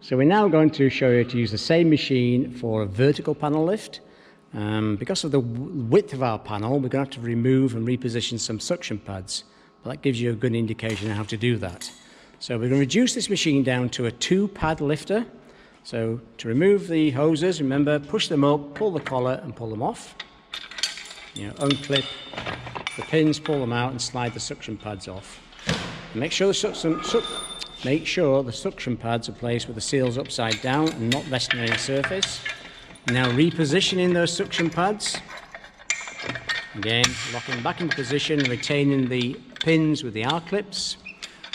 So we're now going to show you to use the same machine for a vertical panel lift. Because of the width of our panel, we're going to have to remove and reposition some suction pads. But that gives you a good indication of how to do that. So we're going to reduce this machine down to a 2-pad lifter. So to remove the hoses, remember, push them up, pull the collar and pull them off. Unclip the pins, pull them out and slide the suction pads off. And make sure the suction pads are placed with the seals upside down and not resting on any surface. Now repositioning those suction pads. Again, locking back into position, retaining the pins with the R-clips.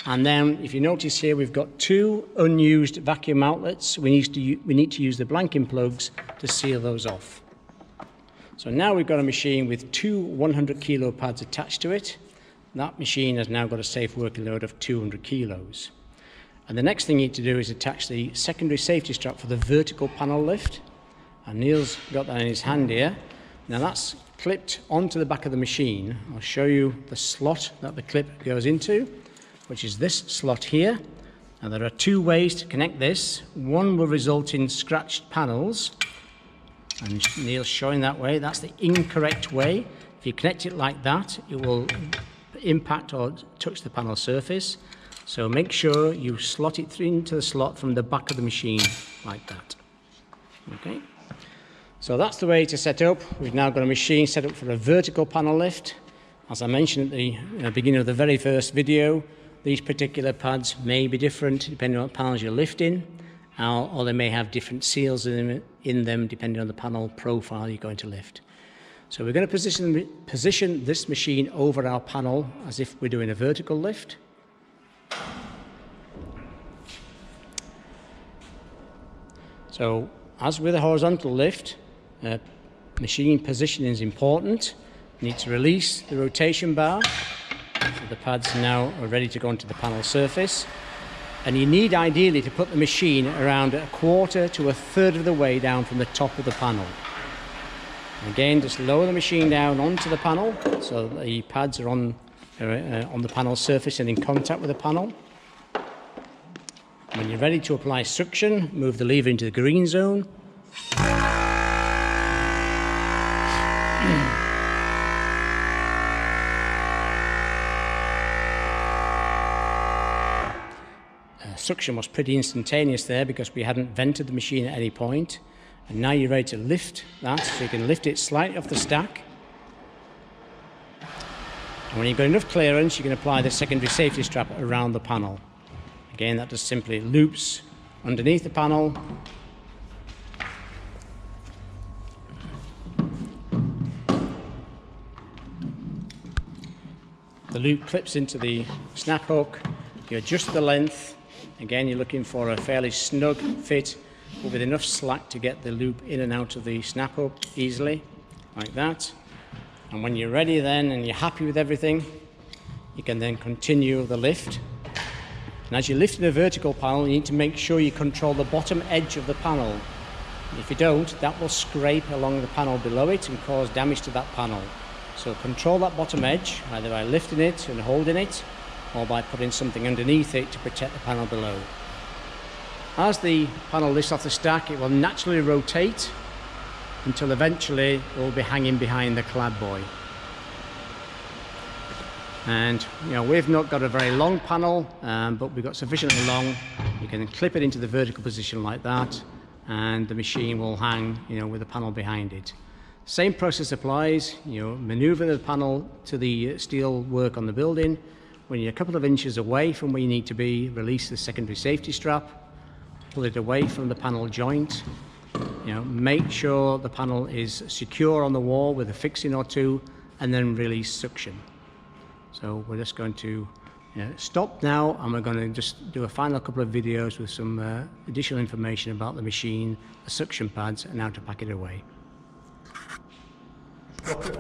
And then, if you notice here, we've got 2 unused vacuum outlets. We need to use the blanking plugs to seal those off. So now we've got a machine with 2 100 kilo pads attached to it. That machine has now got a safe working load of 200 kilos. And the next thing you need to do is attach the secondary safety strap for the vertical panel lift. And Neil's got that in his hand here. Now that's clipped onto the back of the machine. I'll show you the slot that the clip goes into, which is this slot here. Now there are 2 ways to connect this. One will result in scratched panels, and Neil's showing that way. That's the incorrect way. If you connect it like that, it will impact or touch the panel surface. So make sure you slot it into the slot from the back of the machine like that. Okay. So that's the way to set up. We've now got a machine set up for a vertical panel lift. As I mentioned at the beginning of the very first video, these particular pads may be different depending on what panels you're lifting, or they may have different seals in them depending on the panel profile you're going to lift. So we're going to position this machine over our panel as if we're doing a vertical lift. So as with a horizontal lift, machine positioning is important. You need to release the rotation bar. So the pads now are ready to go onto the panel surface. And you need ideally to put the machine around 1/4 to 1/3 of the way down from the top of the panel. Again, just lower the machine down onto the panel so the pads are on the panel surface and in contact with the panel. When you're ready to apply suction, move the lever into the green zone. Suction was pretty instantaneous there because we hadn't vented the machine at any point. And now you're ready to lift that, so you can lift it slightly off the stack. And when you've got enough clearance, you can apply the secondary safety strap around the panel. Again, that just simply loops underneath the panel. The loop clips into the snap hook. You adjust the length. Again, you're looking for a fairly snug fit, but with enough slack to get the loop in and out of the snap hook easily, like that. And when you're ready then, and you're happy with everything, you can then continue the lift. And as you lift in a vertical panel, you need to make sure you control the bottom edge of the panel. If you don't, that will scrape along the panel below it and cause damage to that panel. So control that bottom edge, either by lifting it and holding it, or by putting something underneath it to protect the panel below. As the panel lifts off the stack, it will naturally rotate until eventually it will be hanging behind the Clad Boy. And we've not got a very long panel, but we've got sufficiently long. You can clip it into the vertical position like that, and the machine will hang, with the panel behind it. Same process applies. Maneuver the panel to the steel work on the building. When you're a couple of inches away from where you need to be, release the secondary safety strap, pull it away from the panel joint. Make sure the panel is secure on the wall with a fixing or 2, and then release suction. So we're just going to stop now, and we're going to just do a final couple of videos with some additional information about the machine, the suction pads, and how to pack it away.